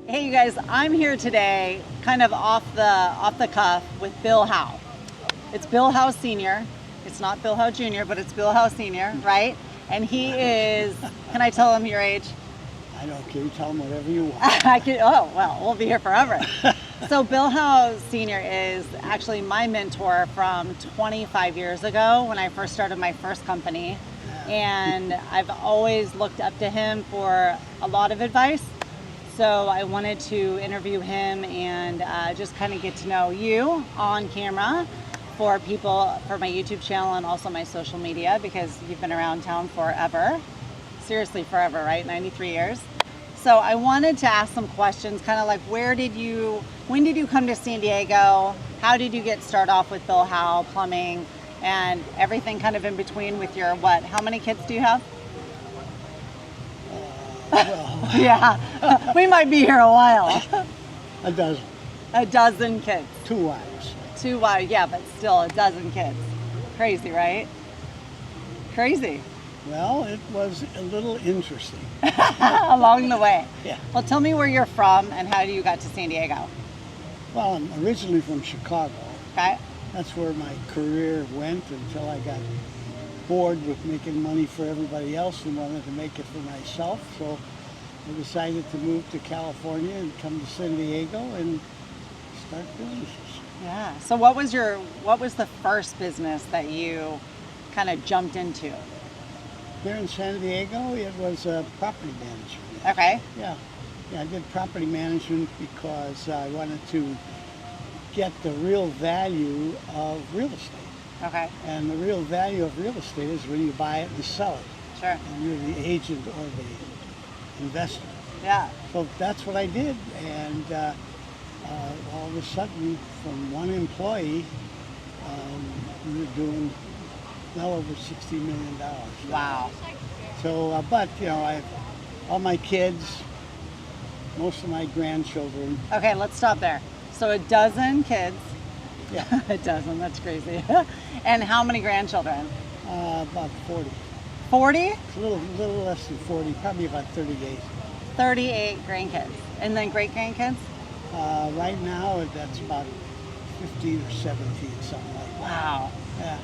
Hey you guys, I'm here today kind of off the cuff with Bill Howe. It's Bill Howe Sr. It's not Bill Howe Jr., but it's Bill Howe Sr., right? And he is, can I tell him your age? I don't care. You tell them whatever you want. Oh, well, we'll be here forever. So Bill Howe Sr. is actually my mentor from 25 years ago when I first started my first company. And I've always looked up to him for a lot of advice. So I wanted to interview him and just kind of get to know you on camera for people, for my YouTube channel and also my social media, because you've been around town forever. Seriously, forever, right? 93 years. So I wanted to ask some questions, kind of like when did you come to San Diego? How did you get started off with Bill Howe Plumbing? And everything kind of in between with your what? How many kids do you have? Well, Yeah, we might be here a while. a dozen. A dozen kids. 2 wives. 2 wives, yeah, but still a dozen kids. Crazy, right? Crazy. Well, it was a little interesting. Along the way. Yeah. Well, tell me where you're from and how you got to San Diego. Well, I'm originally from Chicago. Okay. That's where my career went until I got bored with making money for everybody else and wanted to make it for myself. So I decided to move to California and come to San Diego and start businesses. Yeah. So what was the first business that you kind of jumped into? Here in San Diego, it was property management. Okay. Yeah, I did property management because I wanted to get the real value of real estate. Okay. And the real value of real estate is when you buy it and sell it. Sure. And you're the agent or the investor. Yeah. So that's what I did. And all of a sudden, from one employee, we were doing well over $60 million. Wow. So, but, you know, I have all my kids, most of my grandchildren. Okay, let's stop there. So a dozen kids. Yeah. A dozen, that's crazy. And how many grandchildren? About 40. 40? It's a little less than 40, probably about 38. 38 grandkids. And then great grandkids? Right now, that's about 15 or 17, something like that. Wow. Yeah.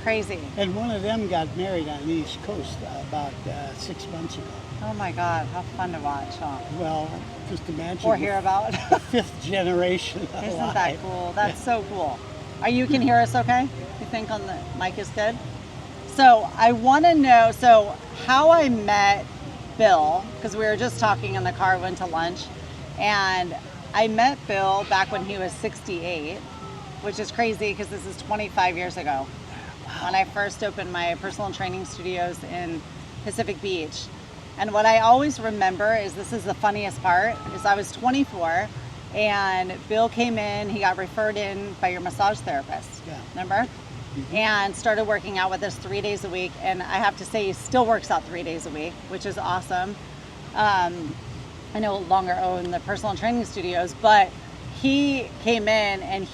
Crazy. And one of them got married on the East Coast about 6 months ago. Oh my God, how fun to watch, huh? Well, just imagine. Or hear about. The 5th generation alive. Isn't that cool? That's so cool. You can hear us okay? You think on the mic is good? So I want to know, so how I met Bill, because we were just talking in the car, went to lunch, and I met Bill back when he was 68, which is crazy because this is 25 years ago. When I first opened my personal training studios in Pacific Beach. And what I always remember is, this is the funniest part, is I was 24 and Bill came in, he got referred in by your massage therapist, Yeah. remember? Mm-hmm. And started working out with us 3 days a week. And I have to say, he still works out 3 days a week, which is awesome. I no longer own the personal training studios, but he came in and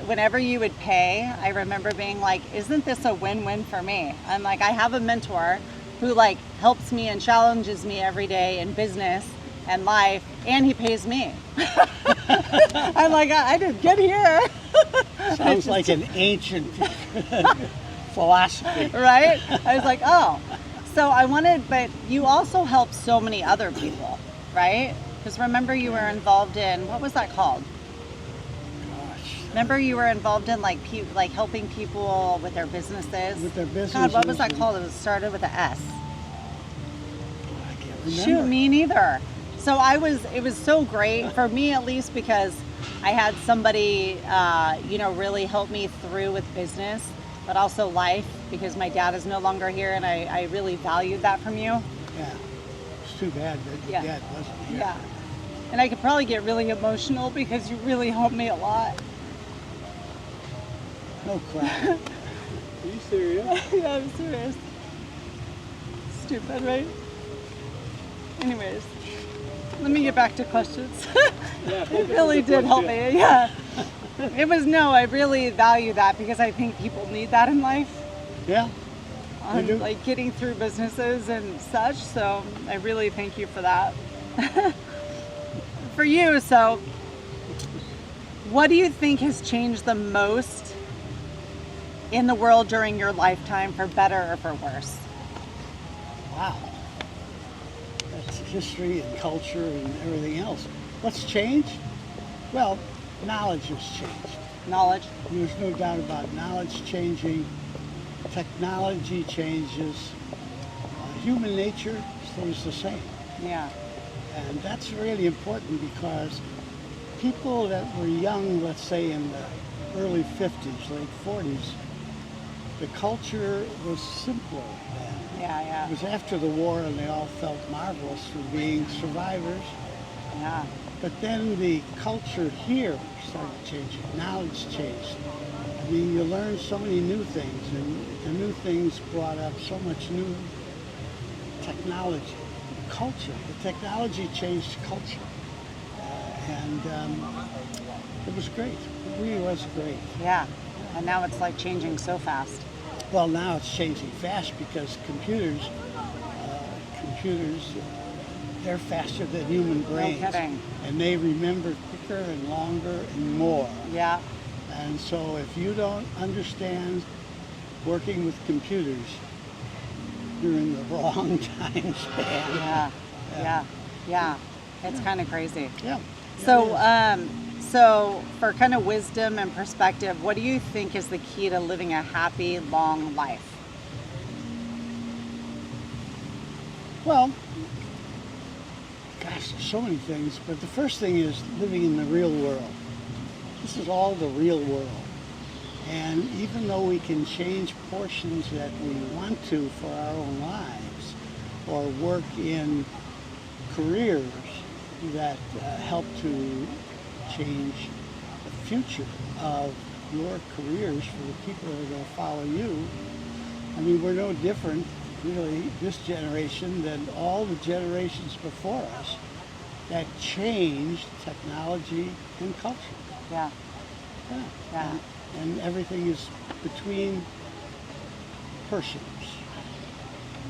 whenever you would pay, I remember being like, isn't this a win-win for me? I'm like, I have a mentor who like helps me and challenges me every day in business and life, and he pays me. I'm like, I didn't get here. Sounds like an ancient philosophy. Right? I was like, oh. So but you also help so many other people, right? Because remember you were involved in, what was that called? Remember you were involved in like helping people with their businesses? With their businesses. God, what was that called? It was started with an S. I can't remember. Shoot, me neither. So it was so great for me, at least, because I had somebody, really help me through with business, but also life, because my dad is no longer here, and I really valued that from you. Yeah. It's too bad that your dad wasn't here. Yeah. And I could probably get really emotional because you really helped me a lot. No crap. Are you serious? Yeah, I'm serious. Stupid, right? Anyways, let me get back to questions. Yeah, It really did help me, yeah. I really value that because I think people need that in life. Yeah. On do. like getting through businesses and such, so I really thank you for that. for you. So what do you think has changed the most in the world during your lifetime, for better or for worse? Wow. That's history and culture and everything else. What's changed? Well, knowledge has changed. Knowledge. There's no doubt about knowledge changing. Technology changes. Human nature stays the same. Yeah. And that's really important because people that were young, let's say in the early 50s, late 40s, the culture was simpler then. Yeah. It was after the war and they all felt marvelous for being survivors. Yeah. But then the culture here started changing. Knowledge changed. I mean, you learn so many new things, and the new things brought up so much new technology, culture. The technology changed culture. And it was great. It really was great. Yeah. And now it's like changing so fast. Well, now it's changing fast because computers, they're faster than human brains. No kidding. And they remember quicker and longer and more. Yeah. And so if you don't understand working with computers, you're in the wrong time span. Yeah. It's kind of crazy. Yeah. So for kind of wisdom and perspective, what do you think is the key to living a happy, long life? Well, gosh, there's so many things, but the first thing is living in the real world. This is all the real world. And even though we can change portions that we want to for our own lives, or work in careers that help to change the future of your careers for the people that are going to follow you, I mean, we're no different, really, this generation than all the generations before us that changed technology and culture. Yeah. And everything is between persons.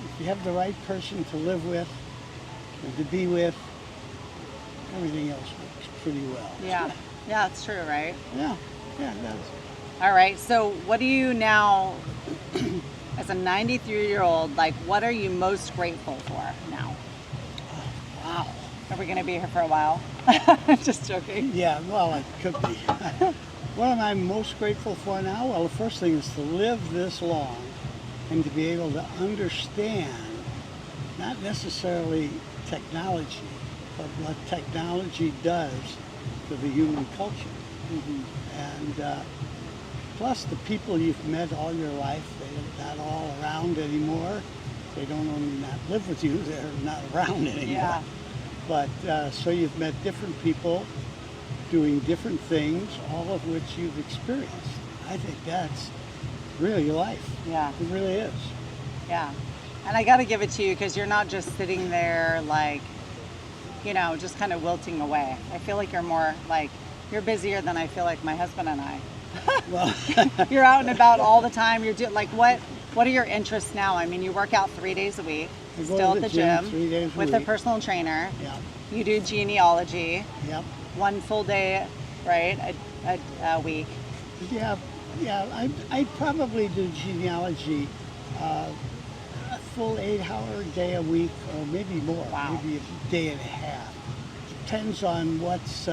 If you have the right person to live with and to be with, everything else works pretty well. Yeah, it's true, right? Yeah, it does. All right, so what do you now, as a 93-year-old, like, what are you most grateful for now? Wow. Are we going to be here for a while? Just joking. Yeah, well, it could be. What am I most grateful for now? Well, the first thing is to live this long and to be able to understand, not necessarily technology, but what technology does to the human culture. And plus the people you've met all your life, they're not all around anymore. They don't only not live with you, they're not around anymore. Yeah. But so you've met different people doing different things, all of which you've experienced. I think that's really life. Yeah. It really is. Yeah. And I got to give it to you because you're not just sitting there like, you know, just kind of wilting away. I feel like you're more like, you're busier than I feel like my husband and I. Well, You're out and about all the time. You're doing like, what are your interests now? I mean, you work out 3 days a week, I go still to at the gym 3 days a with a week. personal trainer. Yeah. You do genealogy, Yep. 1 full day, right, a week. Yeah. I probably do genealogy a full 8-hour day a week, or maybe more. Wow. Maybe a day and a half. Depends on what's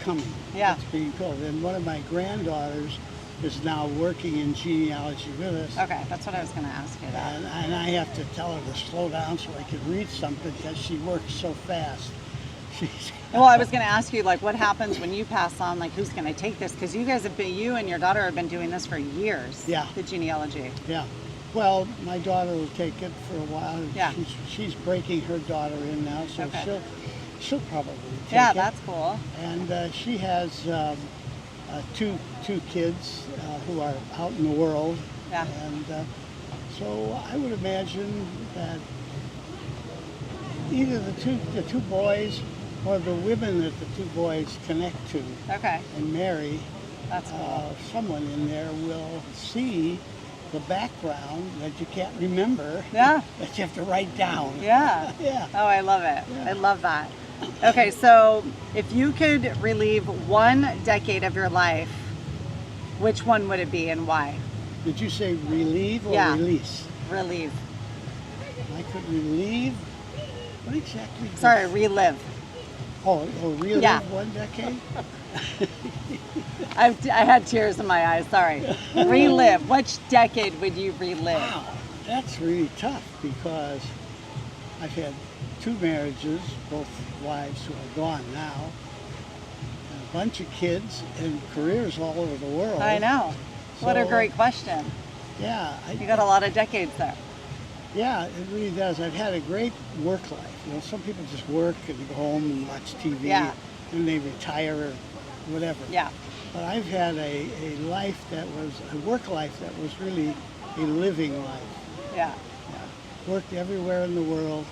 coming. Yeah. What's being told. And one of my granddaughters is now working in genealogy with us. Okay, that's what I was going to ask you. That. And I have to tell her to slow down so I can read something because she works so fast. Well, I was going to ask you, like, what happens when you pass on? Like, who's going to take this? Because you guys have been, you and your daughter have been doing this for years. Yeah. The genealogy. Yeah. Well, my daughter will take it for a while. Yeah. She's breaking her daughter in now, so Okay. she'll probably take Yeah, it. that's cool. And she has two kids who are out in the world. Yeah. And so I would imagine that either the two boys or the women that the two boys connect to Okay, and marry, that's cool. someone in there will see the background that you can't remember. Yeah. That you have to write down. Yeah. Yeah. Oh, I love it. Yeah. I love that. Okay, so if you could relive one decade of your life, which one would it be and why? Did you say relieve or Yeah. release? Relive. I could relieve. What exactly? Sorry, relive. Oh, relive Yeah. one decade? I had tears in my eyes, sorry. Relive. Which decade would you relive? Wow, that's really tough because I've had 2 marriages, both wives who are gone now, and a bunch of kids and careers all over the world. I know. What a So, great question. Yeah, You got a lot of decades there. yeah, it really does. I've had a great work life. You know, some people just work and go home and watch TV Yeah. and they retire or whatever. Yeah. But I've had a life that was, a work life that was really a living life. Yeah. Yeah. Worked everywhere in the world.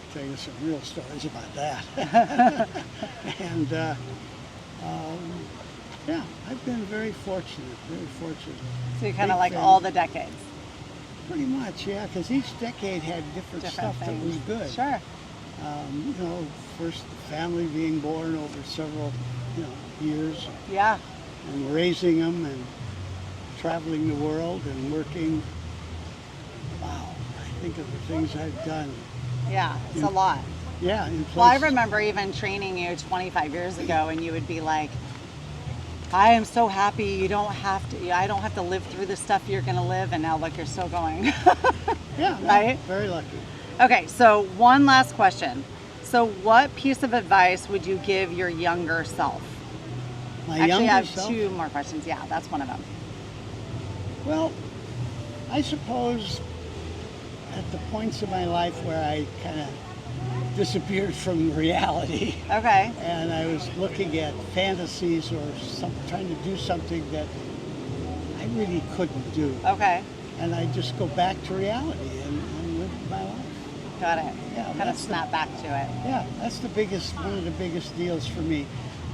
I'll tell you some real stories about that. And yeah, I've been very fortunate, very fortunate. So you kind of Big like fan. all the decades. Pretty much, yeah, because each decade had different stuff that was good. Sure. You know, first the family being born over several, years, Yeah. and raising them and traveling the world and working. Wow, I think of the things I've done. Yeah. It's a Yeah. lot. Yeah, in places. Well, I remember even training you 25 years ago, and you would be like, I am so happy you don't have to, I don't have to live through the stuff you're going to live, and now look, you're still going. Yeah, no, Right? very lucky. Okay, so one last question. So what piece of advice would you give your younger self? My Actually, younger I have self. 2 more questions. Yeah, that's one of them. Well, I suppose at the points in my life where I kind of disappeared from reality Okay. and I was looking at fantasies or trying to do something that I really couldn't do. Okay. And I just go back to reality and live my life. Got it. Yeah, Kind of that's snap back to it. Yeah, that's one of the biggest deals for me.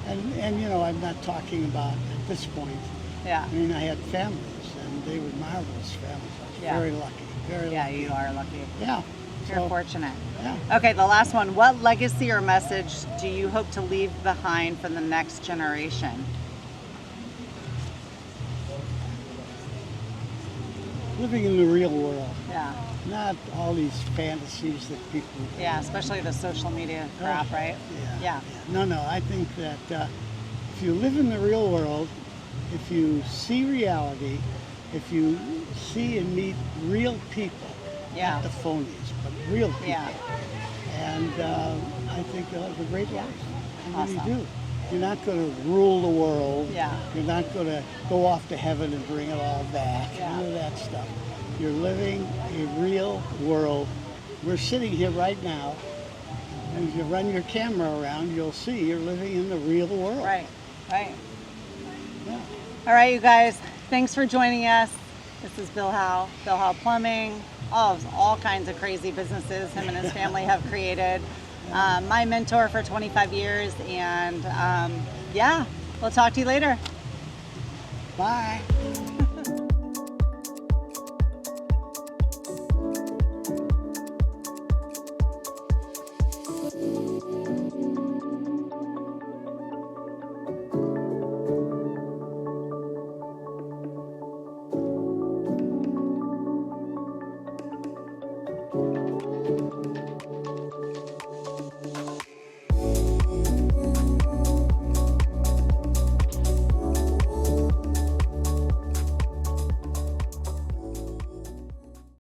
And I'm not talking about at this point. Yeah. I mean, I had families and they were marvelous families. I was Yeah. very lucky, very Yeah, lucky. you are lucky. Yeah. You're So, fortunate. yeah. Okay, the last one. What legacy or message do you hope to leave behind for the next generation? Living in the real world, Yeah. not all these fantasies that people. Yeah, especially the social media crap, right? Yeah. No, I think that if you live in the real world, if you see reality, if you see and meet real people, Yeah. not the phonies, but real people, Yeah. and I think you'll have a great life. I really Awesome. do. You're not going to rule the world. Yeah. You're not going to go off to heaven and bring it all back. Yeah. None of that stuff. You're living a real world. We're sitting here right now, and if you run your camera around, you'll see you're living in the real world. Right. Right. Yeah. All right, you guys. Thanks for joining us. This is Bill Howe Plumbing. All kinds of crazy businesses him and his family have created. My mentor for 25 years, and yeah, we'll talk to you later. Bye.